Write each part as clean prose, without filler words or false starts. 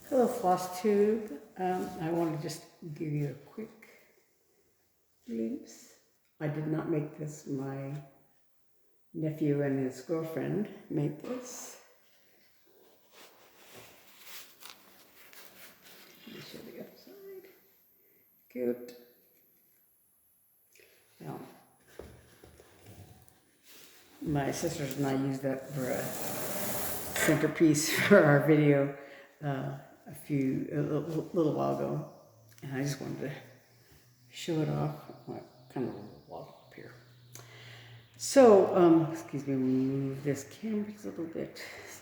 Hello, Flosstube. I want to just give you a quick glimpse. I did not make this. My nephew and his girlfriend made this. Let me show the other side. Cute. Now, my sisters and I used that for a centerpiece for our video a little while ago, and I just wanted to show it off. Kind of a little vlog up here. So, excuse me, we'll move this camera just a little bit.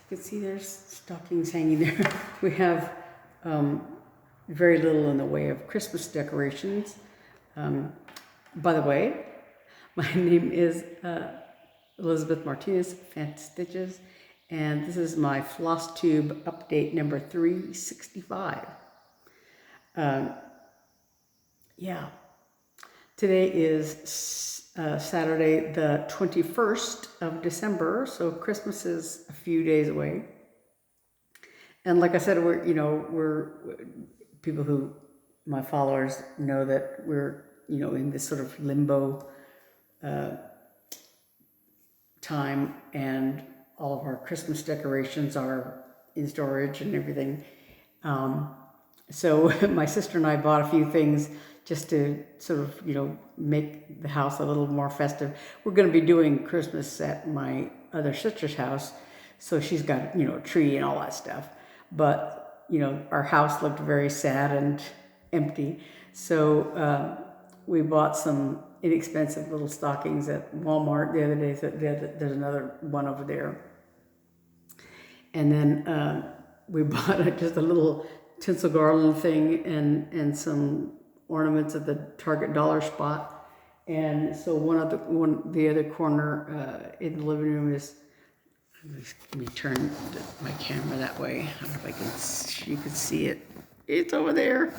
You can see there's stockings hanging there. We have very little in the way of Christmas decorations. By the way, my name is Elizabeth Martinez, phantastitches, and this is my Flosstube update number 365. Yeah, today is Saturday, the 21st of December, so Christmas is a few days away. And like I said, we're people who, my followers know that we're, in this sort of limbo time, and all of our Christmas decorations are in storage and everything. So my sister and I bought a few things just to sort of, make the house a little more festive. We're going to be doing Christmas at my other sister's house, so she's got, a tree and all that stuff. But, our house looked very sad and empty. So we bought some inexpensive little stockings at Walmart the other day. There's another one over there. And then we bought just a little tinsel garland thing and some ornaments at the Target dollar spot. And so the other corner in the living room is, let me turn my camera that way. I don't know if you can see it. It's over there.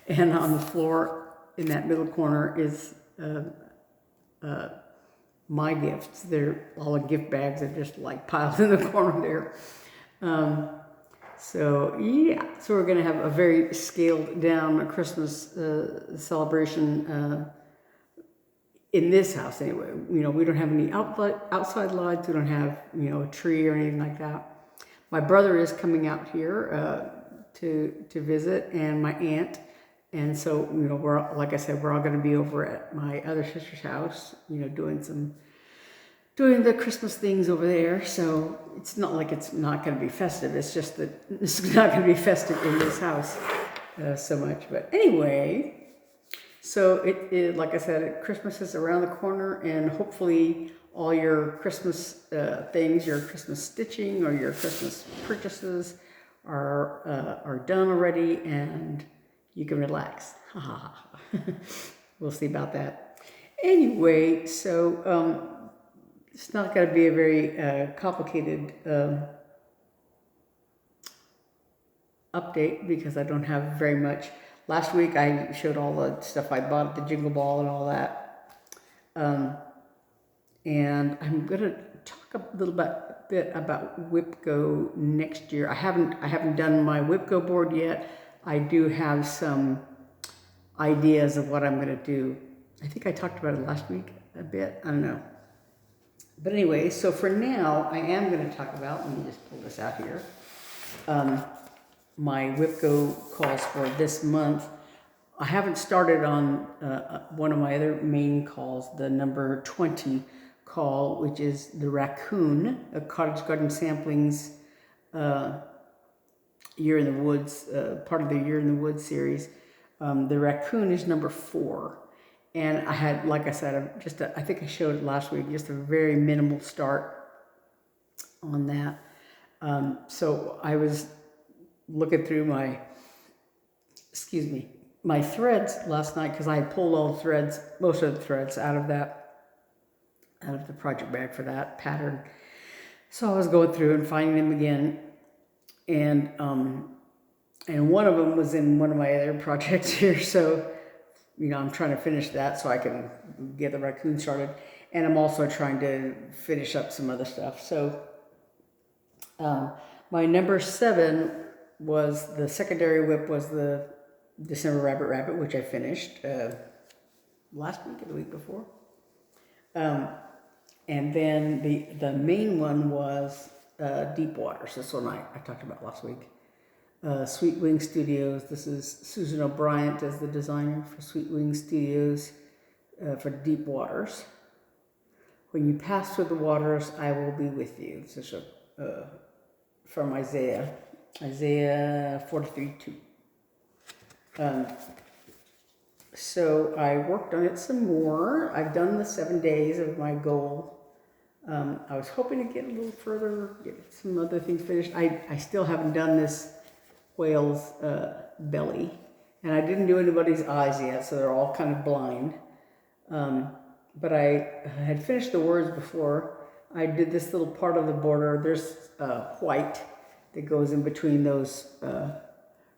And on the floor in that middle corner is my gifts. They're all in gift bags. They're just like piled in the corner there. So yeah, so we're going to have a very scaled down Christmas celebration in this house anyway. We don't have any outside lights. We don't have a tree or anything like that. My brother is coming out here to visit, and my aunt. And so, we're, like I said, we're all going to be over at my other sister's house, doing the Christmas things over there. So it's not like it's not going to be festive. It's just that it's not going to be festive in this house so much. But anyway, so it like I said, Christmas is around the corner, and hopefully all your Christmas things, your Christmas stitching or your Christmas purchases are done already, and you can relax. We'll see about that. Anyway, so it's not going to be a very complicated update because I don't have very much. Last week I showed all the stuff I bought at the Jingle Ball and all that. And I'm going to talk a little bit about WIPGO next year. I haven't done my WIPGO board yet. I do have some ideas of what I'm going to do. I think I talked about it last week a bit. I don't know. But anyway, so for now, I am going to talk about, let me just pull this out here, my WIPGO calls for this month. I haven't started on one of my other main calls, the number 20 call, which is the Raccoon, a Cottage Garden Samplings Year in the Woods, part of the Year in the Woods series. The Raccoon is number 4. And I had, like I said, I think I showed it last week, just a very minimal start on that. So I was looking through my threads last night, because I had pulled all the threads, most of the threads out of the project bag for that pattern. So I was going through and finding them again. And one of them was in one of my other projects here. So, I'm trying to finish that so I can get the Raccoon started. And I'm also trying to finish up some other stuff. So my number 7 was the secondary WIP was the December Rabbit, which I finished last week or the week before. And then the main one was Deep Waters. This one I talked about last week. Sweet Wing Studios. This is Susan O'Brien as the designer for Sweet Wing Studios for Deep Waters. When you pass through the waters, I will be with you. This is from Isaiah 43:2. So I worked on it some more. I've done the 7 days of my goal. I was hoping to get a little further, get some other things finished. I still haven't done this whale's belly, and I didn't do anybody's eyes yet, so they're all kind of blind. But I had finished the words before. I did this little part of the border. There's white that goes in between those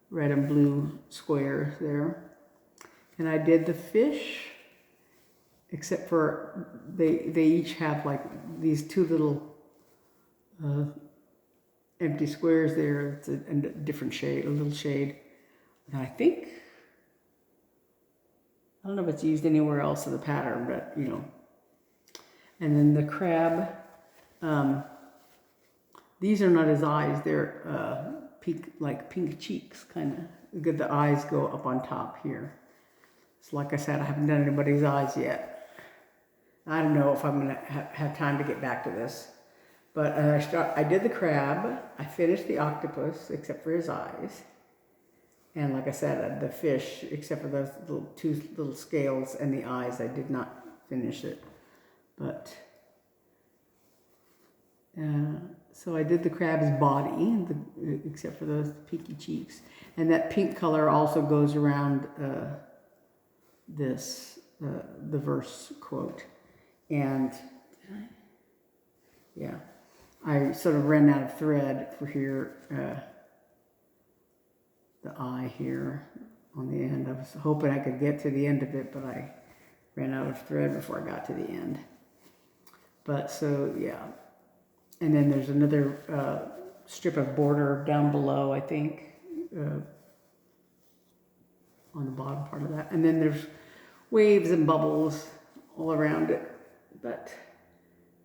red and blue squares there. And I did the fish, except for they each have like these two little empty squares there. It's a different shade, a little shade. And I think, I don't know if it's used anywhere else in the pattern, but you know. And then the crab, these are not his eyes, they're pink, like pink cheeks, kind of. The eyes go up on top here. So like I said, I haven't done anybody's eyes yet. I don't know if I'm gonna have time to get back to this. But I did the crab, I finished the octopus, except for his eyes. And like I said, the fish, except for those two little scales and the eyes, I did not finish it. But, so I did the crab's body, except for those pinky cheeks. And that pink color also goes around the verse quote. And, yeah, I sort of ran out of thread for here, the eye here on the end. I was hoping I could get to the end of it, but I ran out of thread before I got to the end. But so, yeah. And then there's another strip of border down below, I think, on the bottom part of that. And then there's waves and bubbles all around it. But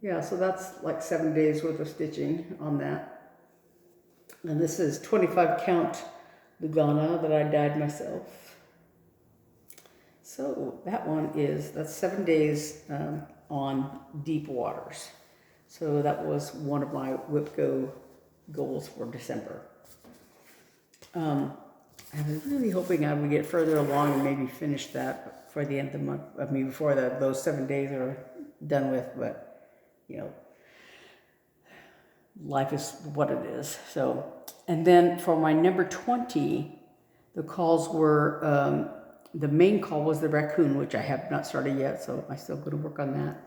yeah, so that's like 7 days worth of stitching on that. And this is 25 count Lugana that I dyed myself. So that one that's 7 days on Deep Waters. So that was one of my WIPGO goals for December. I was really hoping I would get further along and maybe finish that for the end of the month. I mean, before those 7 days are done with, but you know, life is what it is. So, and then for my number 20, the calls were, the main call was the Raccoon, which I have not started yet, so I'm still going to work on that.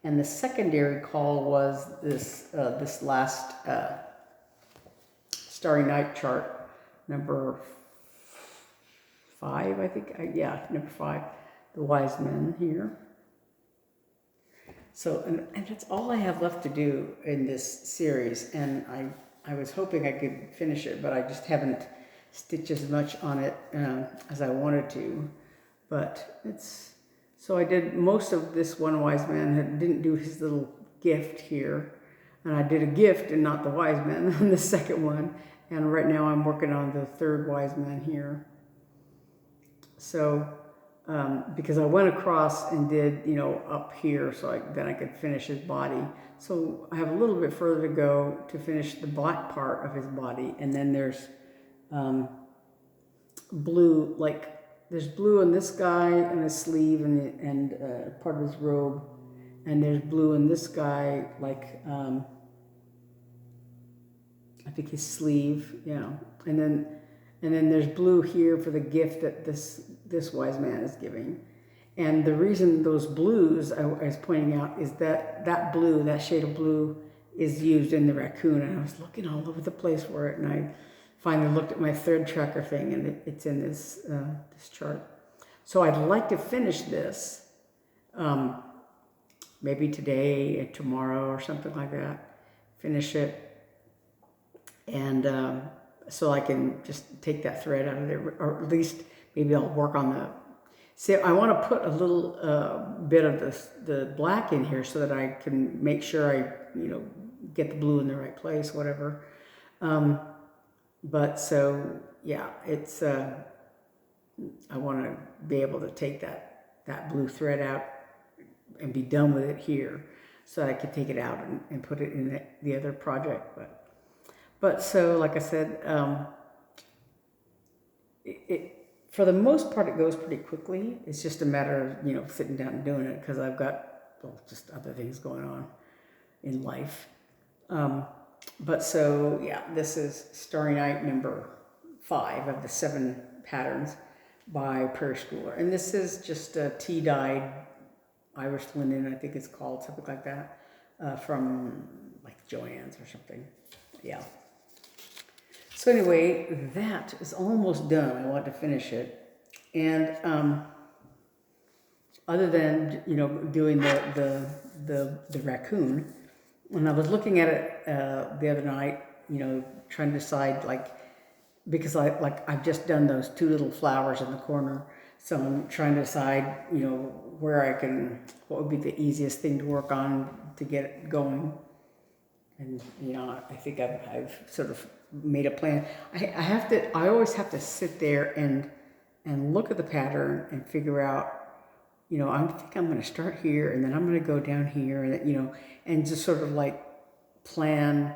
And the secondary call was this last Starry Night chart, number 5, I think. Yeah, number 5, the Wise Men here. So, and that's all I have left to do in this series, and I was hoping I could finish it, but I just haven't stitched as much on it as I wanted to. But so I did most of this one Wise Man, didn't do his little gift here, and I did a gift and not the Wise Man on the second one, and right now I'm working on the third Wise Man here. So, because I went across and did, you know, up here, so then I could finish his body. So I have a little bit further to go to finish the black part of his body, and then there's blue, like there's blue in this guy and his sleeve and part of his robe, and there's blue in this guy, like I think his sleeve, yeah, and then there's blue here for the gift that this Wise Man is giving. And the reason those blues I was pointing out is that blue, that shade of blue, is used in the Raccoon, and I was looking all over the place for it, and I finally looked at my thread tracker thing, and it's in this chart. So I'd like to finish this, maybe today, tomorrow, or something like that. Finish it, and so I can just take that thread out of there, or at least maybe I'll work on the, see, I want to put a little bit of the black in here so that I can make sure I, get the blue in the right place, whatever. But so, yeah, it's, I want to be able to take that blue thread out and be done with it here so I could take it out and put it in the other project. But so, like I said, for the most part, it goes pretty quickly. It's just a matter of, sitting down and doing it because I've got just other things going on in life. But so, yeah, this is Starry Night number 5 of the 7 patterns by Prairie Schooler. And this is just a tea-dyed Irish linen, I think it's called, something like that, from like Joann's or something. Yeah. So anyway, that is almost done. I want to finish it. And other than, doing the raccoon, when I was looking at it the other night, trying to decide, because I've just done those 2 little flowers in the corner, so I'm trying to decide, where what would be the easiest thing to work on to get it going. And I think I've sort of made a plan. I always have to sit there and look at the pattern and figure out, I think I'm going to start here and then I'm going to go down here, and and just sort of plan,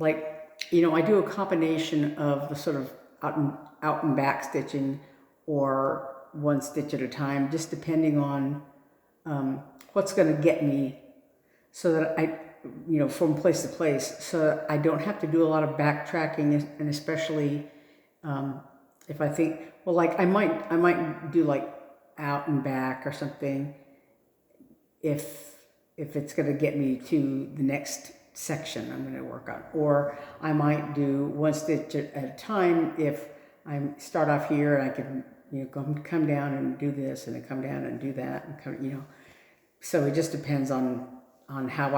I do a combination of the sort of out and back stitching or one stitch at a time, just depending on what's going to get me, so that I, from place to place, so that I don't have to do a lot of backtracking, and especially if I think, well, I might do out and back or something if it's going to get me to the next section I'm going to work on, or I might do one stitch at a time if I start off here and I can come down and do this and then come down and do that and come, so it just depends on how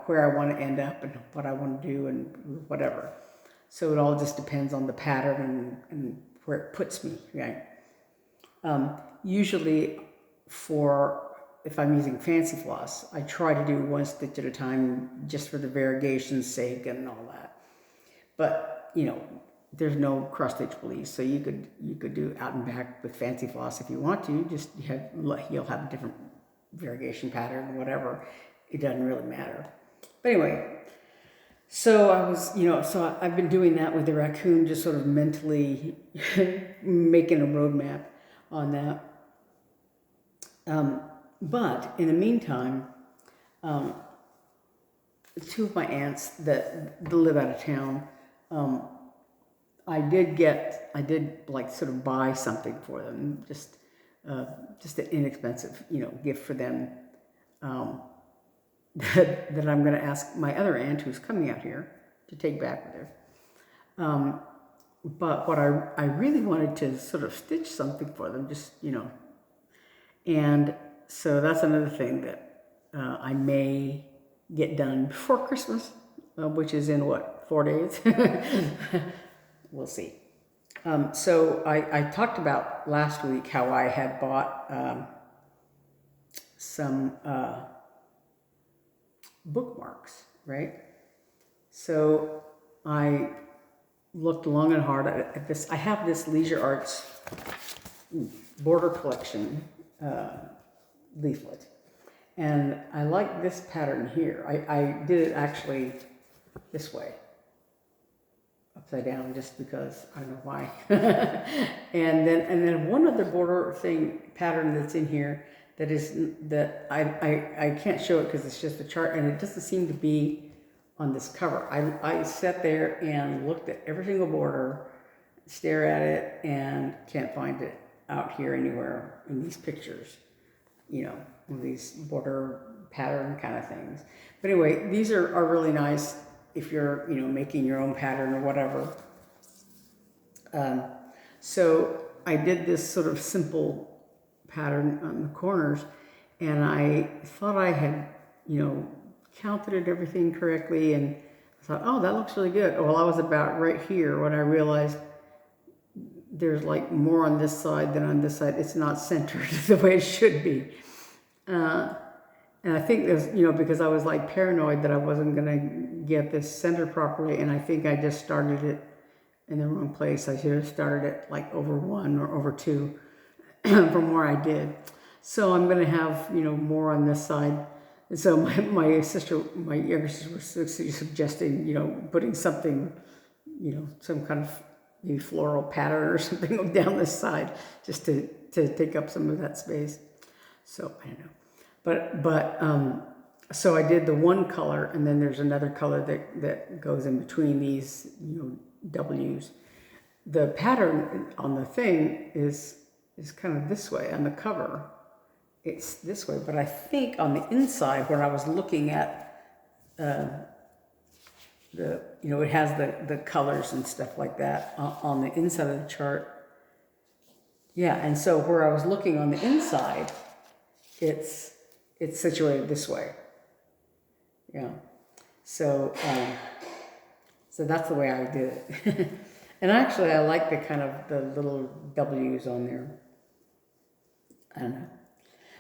where I want to end up and what I want to do and whatever. So it all just depends on the pattern and where it puts me, right? Usually if I'm using fancy floss, I try to do one stitch at a time just for the variegation's sake and all that. But, there's no cross stitch police, so you could do out and back with fancy floss if you want to. Just you'll have a different variegation pattern or whatever. It doesn't really matter. But anyway, so I was, so I've been doing that with the raccoon, just sort of mentally making a roadmap on that. But in the meantime, 2 of my aunts that live out of town, I did sort of buy something for them, just an inexpensive, gift for them, that I'm going to ask my other aunt who's coming out here to take back with her. But what I really wanted to sort of stitch something for them, just, and so that's another thing that I may get done before Christmas, which is in 4 days? We'll see. So I talked about last week how I had bought some bookmarks, right? So I looked long and hard at this. I have this Leisure Arts border collection leaflet, and I like this pattern here. I did it actually this way, upside down, just because I don't know why. and then one other border pattern that's in here that I can't show it because it's just a chart and it doesn't seem to be on this cover. I sat there and looked at every single border, stare at it, and can't find it out here anywhere in these pictures, these border pattern kind of things. But anyway, these are really nice if you're, making your own pattern or whatever. So I did this sort of simple pattern on the corners, and I thought I had, counted everything correctly, and thought, oh, that looks really good. Well, I was about right here when I realized there's like more on this side than on this side. It's not centered the way it should be. And I think there's, because I was like paranoid that I wasn't going to get this centered properly. And I think I just started it in the wrong place. I should have started it like over 1 or over 2 from where I did. So I'm going to have, more on this side. And so my younger sister was suggesting, putting something, some kind of maybe floral pattern or something down this side just to take up some of that space. So I don't know. But so I did the one color, and then there's another color that goes in between these, W's. The pattern on the thing is kind of this way on the cover. It's this way, but I think on the inside, when I was looking at it has the colors and stuff like that on the inside of the chart. Yeah, and so where I was looking on the inside, it's situated this way. Yeah. So that's the way I did it. And actually, I like the little W's on there. I don't know.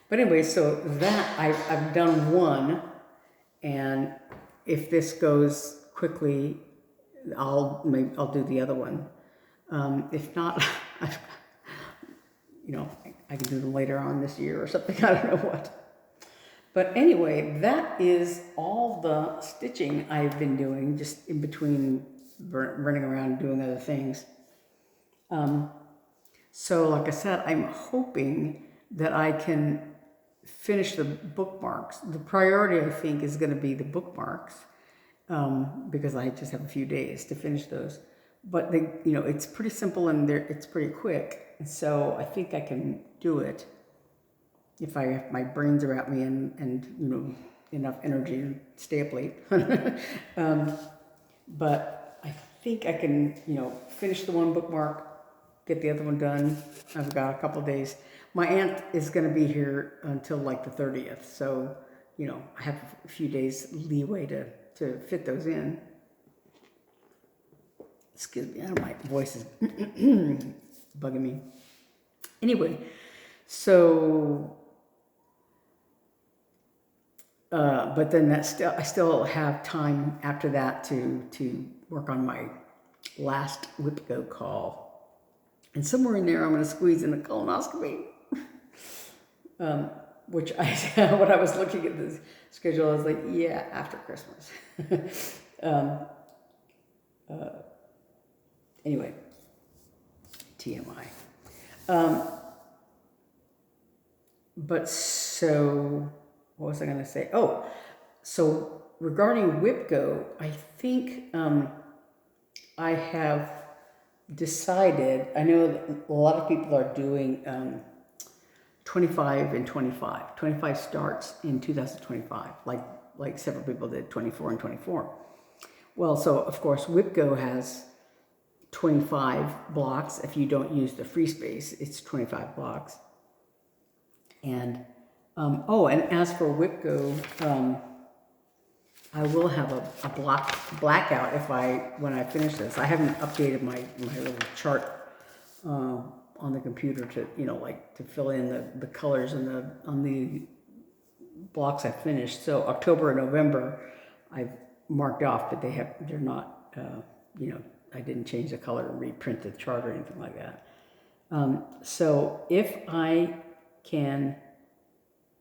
But anyway, so that I've done one, and if this goes quickly, I'll do the other one. If not, I can do them later on this year or something. I don't know what. But anyway, that is all the stitching I've been doing, just in between running around doing other things. So like I said, I'm hoping that I can finish the bookmarks. The priority, I think, is going to be the bookmarks, because I just have a few days to finish those. But it's pretty simple and it's pretty quick. So I think I can do it if my brains are at me and enough energy to stay up late. But I think I can, finish the one bookmark, get the other one done. I've got a couple of days. My aunt is going to be here until like the 30th. So, I have a few days leeway to fit those in. Excuse me, my voice is bugging me. Anyway, so, but then I still have time after that to work on my last WIPGO call. And somewhere in there, I'm going to squeeze in a colonoscopy. Which when I was looking at the schedule, I was like, yeah, after Christmas. Anyway, TMI. But so, what was I going to say? Oh, so regarding WIPGO, I think I have decided, I know a lot of people are doing 25 and 25. 25 starts in 2025, like several people did 24 and 24. Well, so of course WIPGO has 25 blocks. If you don't use the free space, it's 25 blocks. And and as for WIPGO, I will have a blackout when I finish this. I haven't updated my little chart on the computer to to fill in the colors on the blocks I finished. So October and November I've marked off, but they're not I didn't change the color and reprint the chart or anything like that. So if I can,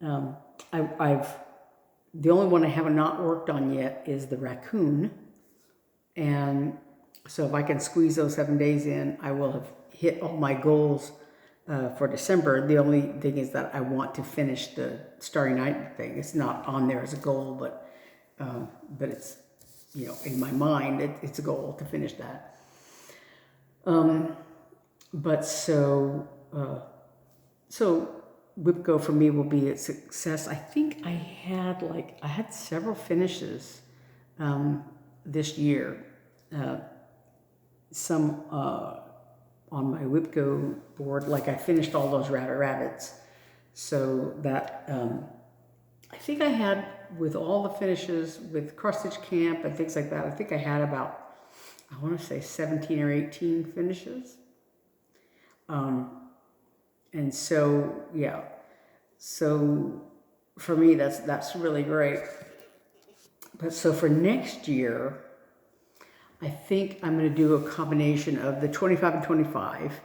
the only one I have not worked on yet is the Raccoon, and so if I can squeeze those 7 days in, I will have hit all my goals for December. The only thing is that I want to finish the Starry Night thing. It's not on there as a goal, but it's in my mind it's a goal to finish that. But so WIPGO for me will be a success. I think I had several finishes this year. Some on my WIPGO board, like I finished all those rabbits. So that I think I had with all the finishes, with cross stitch camp and things like that, I think I had about, I want to say 17 or 18 finishes. And so, yeah, so for me, that's really great. But so for next year, I think I'm going to do a combination of the 25 and 25,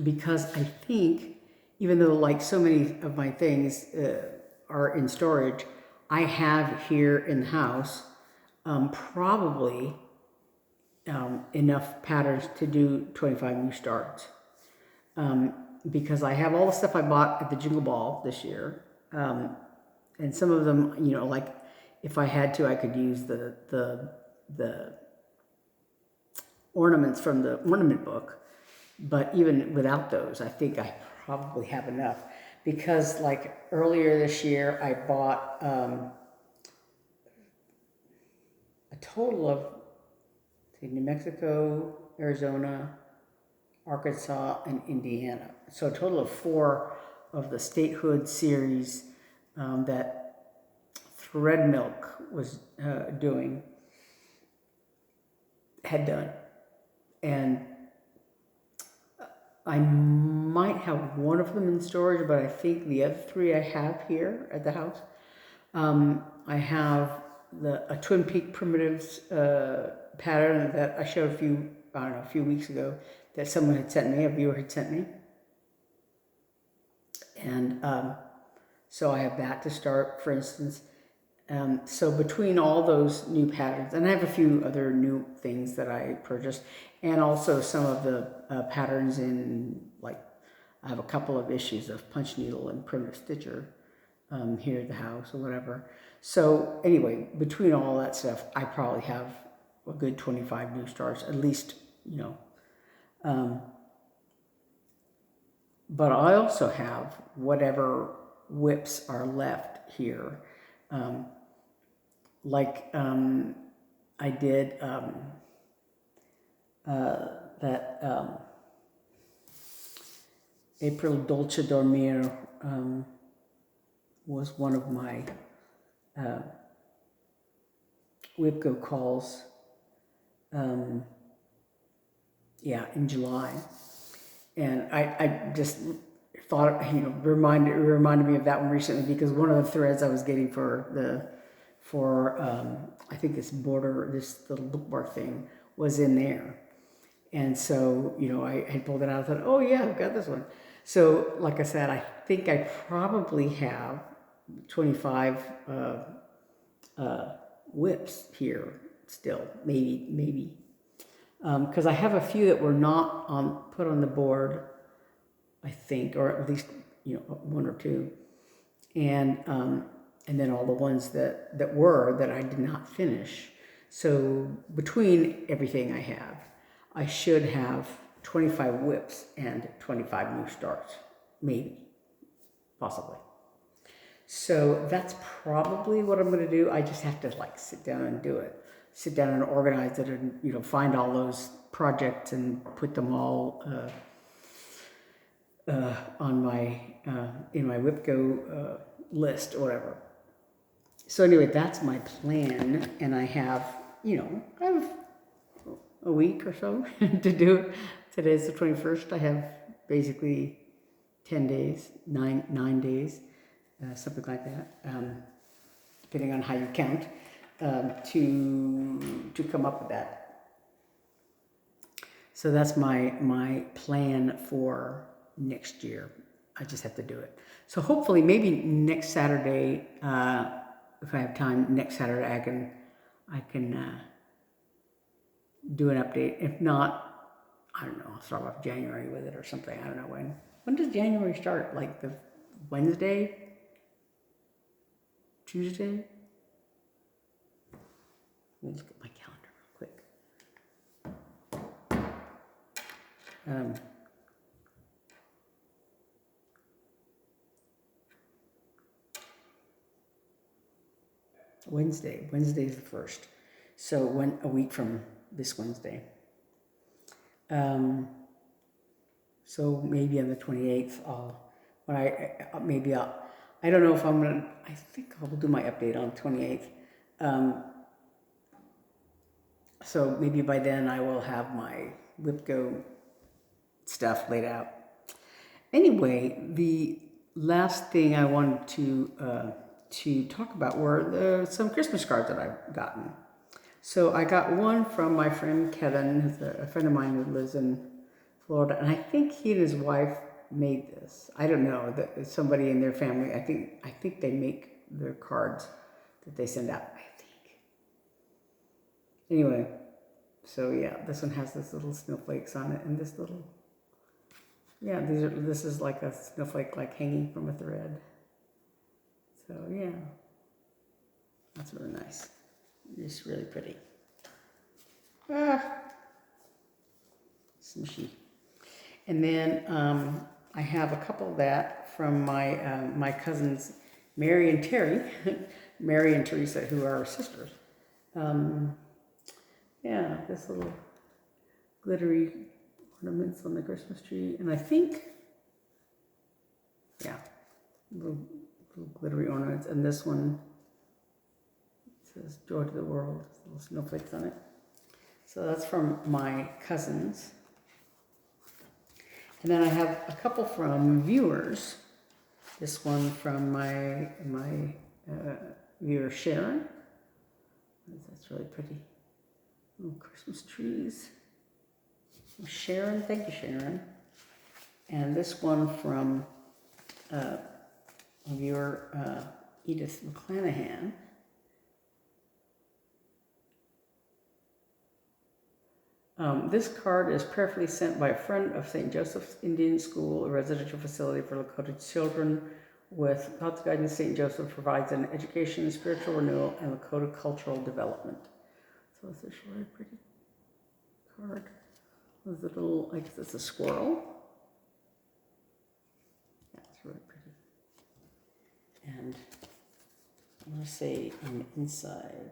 because I think, even though like so many of my things are in storage, I have here in the house probably enough patterns to do 25 new starts. Because I have all the stuff I bought at the Jingle Ball this year. And some of them, you know, like if I had to, I could use the ornaments from the ornament book. But even without those, I think I probably have enough. Because like earlier this year, I bought a total of New Mexico, Arizona, Arkansas, and Indiana. So a total of 4 of the statehood series that Thread Milk was had done. And I might have one of them in storage, but I think the other 3 I have here at the house. I have a Twin Peak Primitives pattern that I showed a few weeks ago that someone had sent me, a viewer had sent me. And so I have that to start, for instance. So between all those new patterns, and I have a few other new things that I purchased, and also some of the patterns in, like, I have a couple of issues of Punch Needle and Primitive Stitcher here at the house or whatever. So anyway, between all that stuff, I probably have a good 25 new starts, at least, you know. But I also have whatever whips are left here. I did that April Dolce Dormir was one of my WIPGO calls, in July. And I just thought, you know, reminded me of that one recently, because one of the threads I was getting for I think this little bookmark thing was in there. And so, you know, I had pulled it out. I thought, oh yeah, I've got this one. So, like I said, I think I probably have 25 whips here still, maybe. Because I have a few that were not put on the board, I think, or at least, you know, 1 or 2. And then all the ones that I did not finish. So between everything I should have 25 whips and 25 new starts, maybe, possibly. So that's probably what I'm going to do. I just have to like sit down and do it. Sit down and organize it, and, you know, find all those projects and put them all on my in my WIPGO list or whatever. So anyway, that's my plan, and I have a week or so to do it. Today's the 21st. I have basically 10 days, 9 days, something like that, depending on how you count, to come up with that. So that's my plan for next year. I just have to do it. So hopefully, maybe next Saturday, if I have time, next Saturday I can do an update. If not, I don't know, I'll start off January with it or something. I don't know when. When does January start? Like the Wednesday? Tuesday? Let me look at my calendar real quick. Wednesday is the 1st. So a week from this Wednesday. So maybe on the 28th, I don't know if I'm gonna, I think I'll do my update on 28th. So maybe by then I will have my WIPGO stuff laid out. Anyway, the last thing I wanted to talk about were some Christmas cards that I've gotten. So I got one from my friend Kevin, who's a friend of mine who lives in Florida, and I think he and his wife made this. I don't know, that somebody in their family. I think they make their cards that they send out. I think. Anyway, so yeah, this one has this little snowflakes on it, and this little. Yeah, this is like a snowflake like hanging from a thread. So yeah, that's really nice. It's really pretty. Smushy. And then I have a couple of that from my cousins Mary and Terry, Mary and Teresa, who are sisters. Yeah, this little glittery ornaments on the Christmas tree, and I think, yeah, little glittery ornaments, and this one says "Joy to the World," little snowflakes on it. So that's from my cousins, and then I have a couple from viewers. This one from my viewer Sharon. That's really pretty. Little Christmas trees. Sharon, thank you, Sharon. And this one from viewer Edith McClanahan. This card is prayerfully sent by a friend of St. Joseph's Indian School, a residential facility for Lakota children. With God's guidance, St. Joseph provides an education, spiritual renewal, and Lakota cultural development. So it's a really pretty card. There's a little, I guess it's a squirrel. Yeah, it's really pretty. And I'm going to say on the inside,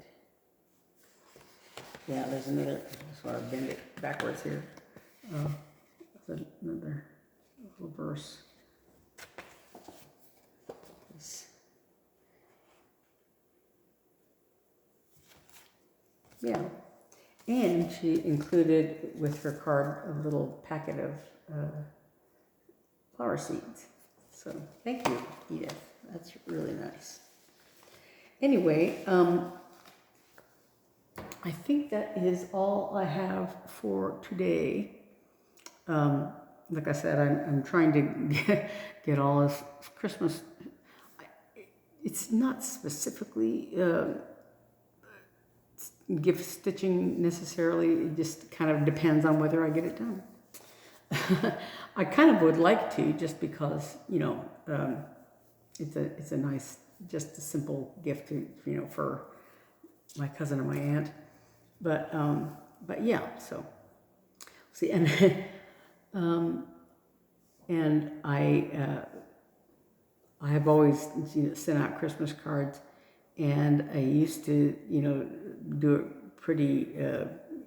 yeah, there's another, I just want to bend it backwards here. There's another little verse. Yeah. And she included with her card a little packet of flower seeds. So thank you, Edith. That's really nice. Anyway, I think that is all I have for today. Like I said, I'm trying to get all this Christmas. It's not specifically gift stitching necessarily. It just kind of depends on whether I get it done. I kind of would like to, just because, you know, it's a nice, just a simple gift to, you know, for my cousin and my aunt. But yeah, so see, and and I have always, you know, sent out Christmas cards, and I used to, you know, do it pretty,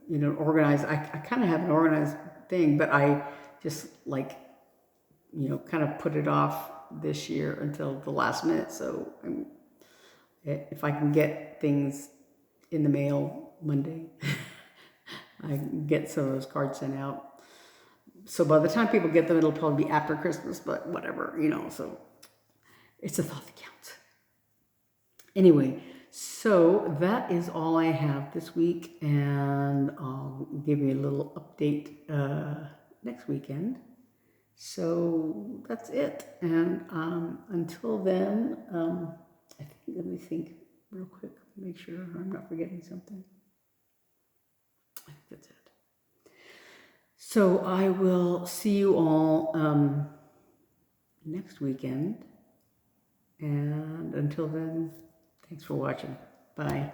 you know, organized. I kind of have an organized thing, but I just, like, you know, kind of put it off this year until the last minute. So if I can get things in the mail Monday, I can get some of those cards sent out. So by the time people get them, it'll probably be after Christmas, but whatever, you know, so it's a thought that counts. Anyway, so that is all I have this week, and I'll give you a little update next weekend. So that's it, and until then, I think, let me think real quick, make sure I'm not forgetting something. I think that's it. So I will see you all next weekend, and until then, thanks for watching. Bye.